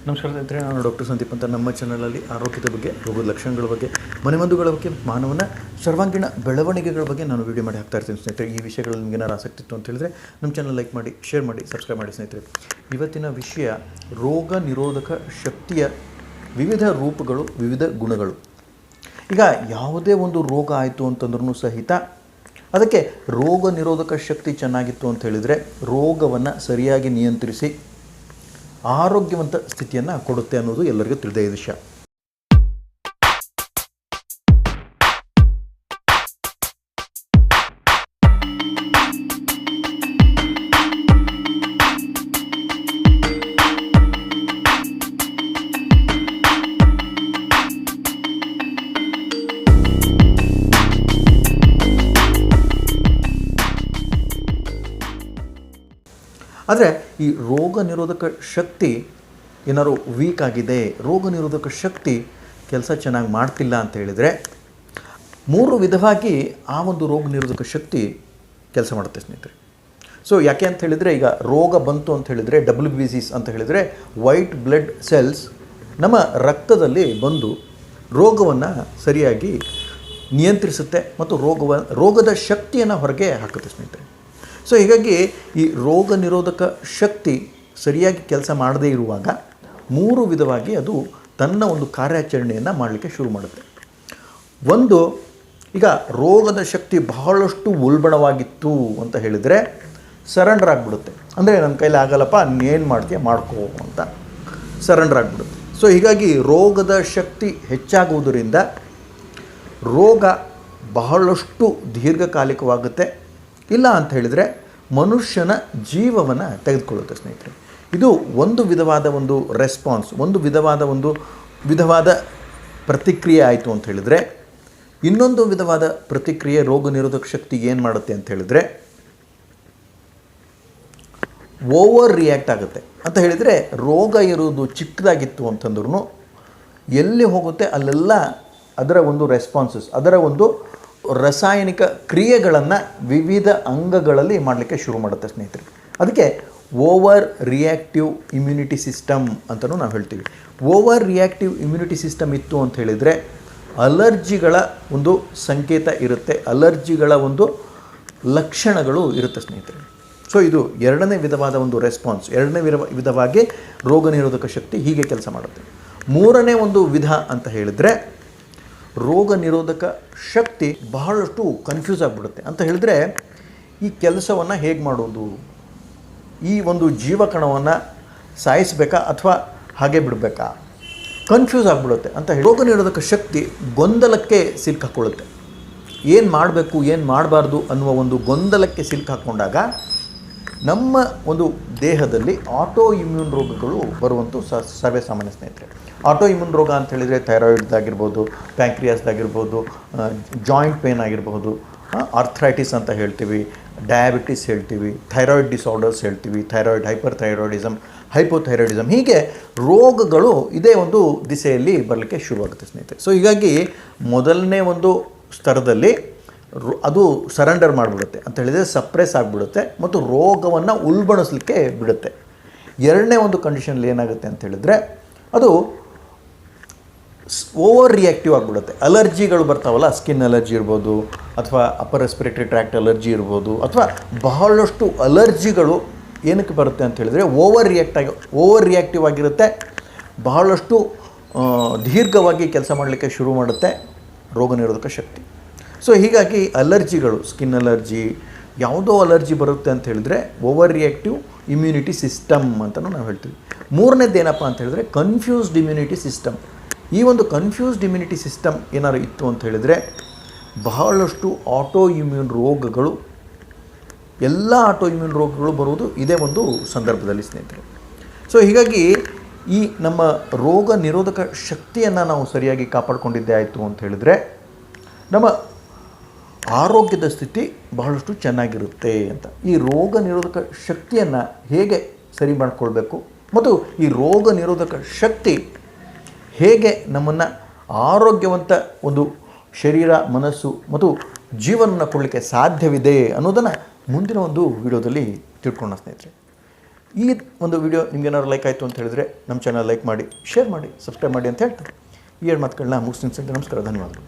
ನಮಸ್ಕಾರ ಸ್ನೇಹಿತರೆ, ನಾನು ಡಾಕ್ಟರ್ ಸಂದೀಪ್ ಅಂತ. ನಮ್ಮ ಚಾನಲಲ್ಲಿ ಆರೋಗ್ಯದ ಬಗ್ಗೆ, ರೋಗದ ಲಕ್ಷಣಗಳ ಬಗ್ಗೆ, ಮನೆಮದ್ದುಗಳ ಬಗ್ಗೆ, ಮಾನವನ ಸರ್ವಾಂಗೀಣ ಬೆಳವಣಿಗೆಗಳ ಬಗ್ಗೆ ನಾನು ವೀಡಿಯೋ ಮಾಡಿ ಹಾಕ್ತಾ ಇರ್ತೀನಿ ಸ್ನೇಹಿತರೆ. ಈ ವಿಷಯಗಳಲ್ಲಿ ನಿಮಗೆ ಏನಾರು ಆಸಕ್ತಿ ಇತ್ತು ಅಂತ ಹೇಳಿದ್ರೆ ನಮ್ಮ ಚಾನಲ್ ಲೈಕ್ ಮಾಡಿ, ಶೇರ್ ಮಾಡಿ, ಸಬ್ಸ್ಕ್ರೈಬ್ ಮಾಡಿ ಸ್ನೇಹಿತರೆ. ಇವತ್ತಿನ ವಿಷಯ ರೋಗ ನಿರೋಧಕ ಶಕ್ತಿಯ ವಿವಿಧ ರೂಪಗಳು, ವಿವಿಧ ಗುಣಗಳು. ಈಗ ಯಾವುದೇ ಒಂದು ರೋಗ ಆಯಿತು ಅಂತಂದ್ರೂ ಸಹಿತ ಅದಕ್ಕೆ ರೋಗ ನಿರೋಧಕ ಶಕ್ತಿ ಚೆನ್ನಾಗಿತ್ತು ಅಂತ ಹೇಳಿದರೆ ರೋಗವನ್ನು ಸರಿಯಾಗಿ ನಿಯಂತ್ರಿಸಿ ಆರೋಗ್ಯವಂತ ಸ್ಥಿತಿಯನ್ನು ಕೊಡುತ್ತೆ ಅನ್ನೋದು ಎಲ್ಲರಿಗೂ ತಿಳಿದ ವಿಷಯ. ಆದರೆ ಈ ರೋಗ ನಿರೋಧಕ ಶಕ್ತಿ ಏನಾದ್ರು ವೀಕ್ ಆಗಿದೆ, ರೋಗ ನಿರೋಧಕ ಶಕ್ತಿ ಕೆಲಸ ಚೆನ್ನಾಗಿ ಮಾಡ್ತಿಲ್ಲ ಅಂತ ಹೇಳಿದರೆ ಮೂರು ವಿಧವಾಗಿ ಆ ಒಂದು ರೋಗ ನಿರೋಧಕ ಶಕ್ತಿ ಕೆಲಸ ಮಾಡುತ್ತೆ ಸ್ನೇಹಿತರೆ. ಸೊ ಯಾಕೆ ಅಂತ ಹೇಳಿದರೆ, ಈಗ ರೋಗ ಬಂತು ಅಂತ ಹೇಳಿದರೆ WBCs ಅಂತ ಹೇಳಿದರೆ ವೈಟ್ ಬ್ಲಡ್ ಸೆಲ್ಸ್ ನಮ್ಮ ರಕ್ತದಲ್ಲಿ ಬಂದು ರೋಗವನ್ನು ಸರಿಯಾಗಿ ನಿಯಂತ್ರಿಸುತ್ತೆ ಮತ್ತು ರೋಗದ ಶಕ್ತಿಯನ್ನು ಹೊರಗೆ ಹಾಕುತ್ತೆ ಸ್ನೇಹಿತರೆ. ಸೊ ಹೀಗಾಗಿ ಈ ರೋಗ ನಿರೋಧಕ ಶಕ್ತಿ ಸರಿಯಾಗಿ ಕೆಲಸ ಮಾಡದೇ ಇರುವಾಗ ಮೂರು ವಿಧವಾಗಿ ಅದು ತನ್ನ ಒಂದು ಕಾರ್ಯಾಚರಣೆಯನ್ನು ಮಾಡಲಿಕ್ಕೆ ಶುರು ಮಾಡುತ್ತೆ. ಒಂದು, ಈಗ ರೋಗದ ಶಕ್ತಿ ಬಹಳಷ್ಟು ಉಲ್ಬಣವಾಗಿತ್ತು ಅಂತ ಹೇಳಿದರೆ ಸರೆಂಡರ್ ಆಗಿಬಿಡುತ್ತೆ. ಅಂದರೆ ನನ್ನ ಕೈಲಿ ಆಗಲ್ಲಪ್ಪ, ಏನು ಮಾಡ್ತೀಯ ಮಾಡ್ಕೋ ಅಂತ ಸರೆಂಡರ್ ಆಗಿಬಿಡುತ್ತೆ. ಸೊ ಹೀಗಾಗಿ ರೋಗದ ಶಕ್ತಿ ಹೆಚ್ಚಾಗುವುದರಿಂದ ರೋಗ ಬಹಳಷ್ಟು ದೀರ್ಘಕಾಲಿಕವಾಗುತ್ತೆ. ಇಲ್ಲ ಅಂತ ಹೇಳಿದರೆ ಮನುಷ್ಯನ ಜೀವವನ್ನು ತೆಗೆದುಕೊಳ್ಳುತ್ತೆ ಸ್ನೇಹಿತರೆ. ಇದು ಒಂದು ವಿಧವಾದ ಒಂದು ರೆಸ್ಪಾನ್ಸ್, ಒಂದು ವಿಧವಾದ ಪ್ರತಿಕ್ರಿಯೆ ಆಯಿತು ಅಂತ ಹೇಳಿದರೆ, ಇನ್ನೊಂದು ವಿಧವಾದ ಪ್ರತಿಕ್ರಿಯೆ ರೋಗ ನಿರೋಧಕ ಶಕ್ತಿ ಏನು ಮಾಡುತ್ತೆ ಅಂತ ಹೇಳಿದರೆ ಓವರ್ ರಿಯಾಕ್ಟ್ ಆಗುತ್ತೆ. ಅಂತ ಹೇಳಿದರೆ ರೋಗ ಇರುವುದು ಚಿಕ್ಕದಾಗಿತ್ತು ಅಂತಂದ್ರೂ ಎಲ್ಲಿ ಹೋಗುತ್ತೆ ಅಲ್ಲೆಲ್ಲ ಅದರ ಒಂದು ರೆಸ್ಪಾನ್ಸಸ್, ಅದರ ಒಂದು ರಾಸಾಯನಿಕ ಕ್ರಿಯೆಗಳನ್ನು ವಿವಿಧ ಅಂಗಗಳಲ್ಲಿ ಮಾಡಲಿಕ್ಕೆ ಶುರು ಮಾಡುತ್ತೆ ಸ್ನೇಹಿತರೆ. ಅದಕ್ಕೆ ಓವರ್ ರಿಯಾಕ್ಟಿವ್ ಇಮ್ಯುನಿಟಿ ಸಿಸ್ಟಮ್ ಅಂತಲೂ ನಾವು ಹೇಳ್ತೀವಿ. ಓವರ್ ರಿಯಾಕ್ಟಿವ್ ಇಮ್ಯುನಿಟಿ ಸಿಸ್ಟಮ್ ಇತ್ತು ಅಂತ ಹೇಳಿದರೆ ಅಲರ್ಜಿಗಳ ಒಂದು ಸಂಕೇತ ಇರುತ್ತೆ, ಅಲರ್ಜಿಗಳ ಒಂದು ಲಕ್ಷಣಗಳು ಇರುತ್ತೆ ಸ್ನೇಹಿತರೆ. ಸೊ ಇದು ಎರಡನೇ ವಿಧವಾದ ಒಂದು ರೆಸ್ಪಾನ್ಸ್, ಎರಡನೇ ವಿಧವಾಗಿ ರೋಗ ನಿರೋಧಕ ಶಕ್ತಿ ಹೀಗೆ ಕೆಲಸ ಮಾಡುತ್ತೆ. ಮೂರನೇ ಒಂದು ವಿಧ ಅಂತ ಹೇಳಿದರೆ ರೋಗ ನಿರೋಧಕ ಶಕ್ತಿ ಬಹಳಷ್ಟು ಕನ್ಫ್ಯೂಸ್ ಆಗಿಬಿಡುತ್ತೆ. ಅಂತ ಹೇಳಿದ್ರೆ ಈ ಕೆಲಸವನ್ನು ಹೇಗೆ ಮಾಡೋದು, ಈ ಒಂದು ಜೀವಕಣವನ್ನು ಸಾಯಿಸಬೇಕಾ ಅಥವಾ ಹಾಗೆ ಬಿಡಬೇಕಾ, ಕನ್ಫ್ಯೂಸ್ ಆಗಿಬಿಡುತ್ತೆ. ಅಂತ ಹೇಳಿ ರೋಗ ನಿರೋಧಕ ಶಕ್ತಿ ಗೊಂದಲಕ್ಕೆ ಸಿಲುಕಾಕೊಳ್ಳುತ್ತೆ. ಏನು ಮಾಡಬೇಕು, ಏನು ಮಾಡಬಾರ್ದು ಅನ್ನುವ ಒಂದು ಗೊಂದಲಕ್ಕೆ ಸಿಲುಕಾಕೊಂಡಾಗ ನಮ್ಮ ಒಂದು ದೇಹದಲ್ಲಿ ಆಟೋ ಇಮ್ಯೂನ್ ರೋಗಗಳು ಬರುವಂಥ ಸರ್ವೇ ಸಾಮಾನ್ಯ ಸ್ನೇಹಿತರೆ. ಆಟೋ ಇಮ್ಯೂನ್ ರೋಗ ಅಂತ ಹೇಳಿದರೆ ಥೈರಾಯ್ಡ್ದಾಗಿರ್ಬೋದು, ಪ್ಯಾಂಕ್ರಿಯಾಸ್ದಾಗಿರ್ಬೋದು, ಜಾಯಿಂಟ್ ಪೇನ್ ಆಗಿರ್ಬೋದು, ಆರ್ಥ್ರೈಟಿಸ್ ಅಂತ ಹೇಳ್ತೀವಿ, ಡಯಾಬಿಟಿಸ್ ಹೇಳ್ತೀವಿ, ಥೈರಾಯ್ಡ್ ಡಿಸಾರ್ಡರ್ಸ್ ಹೇಳ್ತೀವಿ, ಥೈರಾಯ್ಡ್ ಹೈಪರ್ ಥೈರಾಯ್ಡಿಸಮ್, ಹೈಪೋಥೈರಾಯ್ಡಿಸಮ್, ಹೀಗೆ ರೋಗಗಳು ಇದೇ ಒಂದು ದಿಸೆಯಲ್ಲಿ ಬರಲಿಕ್ಕೆ ಶುರುವಾಗುತ್ತೆ ಸ್ನೇಹಿತರೆ. ಸೊ ಹೀಗಾಗಿ ಮೊದಲನೇ ಒಂದು ಸ್ತರದಲ್ಲಿ ಅದು ಸರೆಂಡರ್ ಮಾಡಿಬಿಡುತ್ತೆ ಅಂತ ಹೇಳಿದರೆ ಸಪ್ರೆಸ್ ಆಗಿಬಿಡುತ್ತೆ ಮತ್ತು ರೋಗವನ್ನು ಉಲ್ಬಣಿಸಲಿಕ್ಕೆ ಬಿಡುತ್ತೆ. ಎರಡನೇ ಒಂದು ಕಂಡೀಷನಲ್ಲಿ ಏನಾಗುತ್ತೆ ಅಂತ ಹೇಳಿದರೆ ಅದು ಓವರ್ ರಿಯಾಕ್ಟಿವ್ ಆಗಿಬಿಡುತ್ತೆ. ಅಲರ್ಜಿಗಳು ಬರ್ತಾವಲ್ಲ, ಸ್ಕಿನ್ ಅಲರ್ಜಿ ಇರ್ಬೋದು ಅಥವಾ ಅಪ್ಪರ್ ರೆಸ್ಪಿರೇಟರಿ ಟ್ರ್ಯಾಕ್ಟ್ ಅಲರ್ಜಿ ಇರ್ಬೋದು, ಅಥವಾ ಬಹಳಷ್ಟು ಅಲರ್ಜಿಗಳು ಏನಕ್ಕೆ ಬರುತ್ತೆ ಅಂತ ಹೇಳಿದರೆ ಓವರ್ ರಿಯಾಕ್ಟಿವ್ ಆಗಿರುತ್ತೆ, ಬಹಳಷ್ಟು ದೀರ್ಘವಾಗಿ ಕೆಲಸ ಮಾಡಲಿಕ್ಕೆ ಶುರು ಮಾಡುತ್ತೆ ರೋಗ ನಿರೋಧಕ ಶಕ್ತಿ. ಸೊ ಹೀಗಾಗಿ ಅಲರ್ಜಿಗಳು, ಸ್ಕಿನ್ ಅಲರ್ಜಿ, ಯಾವುದೋ ಅಲರ್ಜಿ ಬರುತ್ತೆ ಅಂತ ಹೇಳಿದರೆ ಓವರ್ ರಿಯಾಕ್ಟಿವ್ ಇಮ್ಯುನಿಟಿ ಸಿಸ್ಟಮ್ ಅಂತಲೂ ನಾವು ಹೇಳ್ತೀವಿ. ಮೂರನೇದು ಏನಪ್ಪ ಅಂತ ಹೇಳಿದರೆ ಕನ್ಫ್ಯೂಸ್ಡ್ ಇಮ್ಯುನಿಟಿ ಸಿಸ್ಟಮ್. ಈ ಒಂದು ಕನ್ಫ್ಯೂಸ್ಡ್ ಇಮ್ಯುನಿಟಿ ಸಿಸ್ಟಮ್ ಏನಾದ್ರು ಇತ್ತು ಅಂತ ಹೇಳಿದರೆ ಬಹಳಷ್ಟು ಆಟೋ ಇಮ್ಯೂನ್ ರೋಗಗಳು, ಎಲ್ಲ ಆಟೋ ಇಮ್ಯೂನ್ ರೋಗಗಳು ಬರುವುದು ಇದೇ ಒಂದು ಸಂದರ್ಭದಲ್ಲಿ ಸ್ನೇಹಿತರೆ. ಸೊ ಹೀಗಾಗಿ ಈ ನಮ್ಮ ರೋಗ ನಿರೋಧಕ ಶಕ್ತಿಯನ್ನು ನಾವು ಸರಿಯಾಗಿ ಕಾಪಾಡಿಕೊಂಡಿದ್ದೇ ಆಯಿತು ಅಂತ ಹೇಳಿದರೆ ನಮ್ಮ ಆರೋಗ್ಯದ ಸ್ಥಿತಿ ಬಹಳಷ್ಟು ಚೆನ್ನಾಗಿರುತ್ತೆ ಅಂತ. ಈ ರೋಗ ನಿರೋಧಕ ಶಕ್ತಿಯನ್ನು ಹೇಗೆ ಸರಿ ಮಾಡಿಕೊಳ್ಬೇಕು ಮತ್ತು ಈ ರೋಗ ನಿರೋಧಕ ಶಕ್ತಿ ಹೇಗೆ ನಮ್ಮನ್ನು ಆರೋಗ್ಯವಂತ ಒಂದು ಶರೀರ, ಮನಸ್ಸು ಮತ್ತು ಜೀವನವನ್ನು ಕೊಡಲಿಕ್ಕೆ ಸಾಧ್ಯವಿದೆ ಅನ್ನೋದನ್ನು ಮುಂದಿನ ಒಂದು ವಿಡಿಯೋದಲ್ಲಿ ತಿಳ್ಕೊಳ್ಳೋಣ ಸ್ನೇಹಿತರೆ. ಈ ಒಂದು ವಿಡಿಯೋ ನಿಮ್ಗೇನಾದ್ರು ಲೈಕ್ ಆಯಿತು ಅಂತ ಹೇಳಿದರೆ ನಮ್ಮ ಚಾನಲ್ ಲೈಕ್ ಮಾಡಿ, ಶೇರ್ ಮಾಡಿ, ಸಬ್ಸ್ಕ್ರೈಬ್ ಮಾಡಿ ಅಂತ ಹೇಳ್ತಾರೆ. ಈ 2 ಮಾತುಗಳನ್ನ ಮುಗಿಸ್ತೀನಿ. ನಮಸ್ಕಾರ, ಧನ್ಯವಾದಗಳು.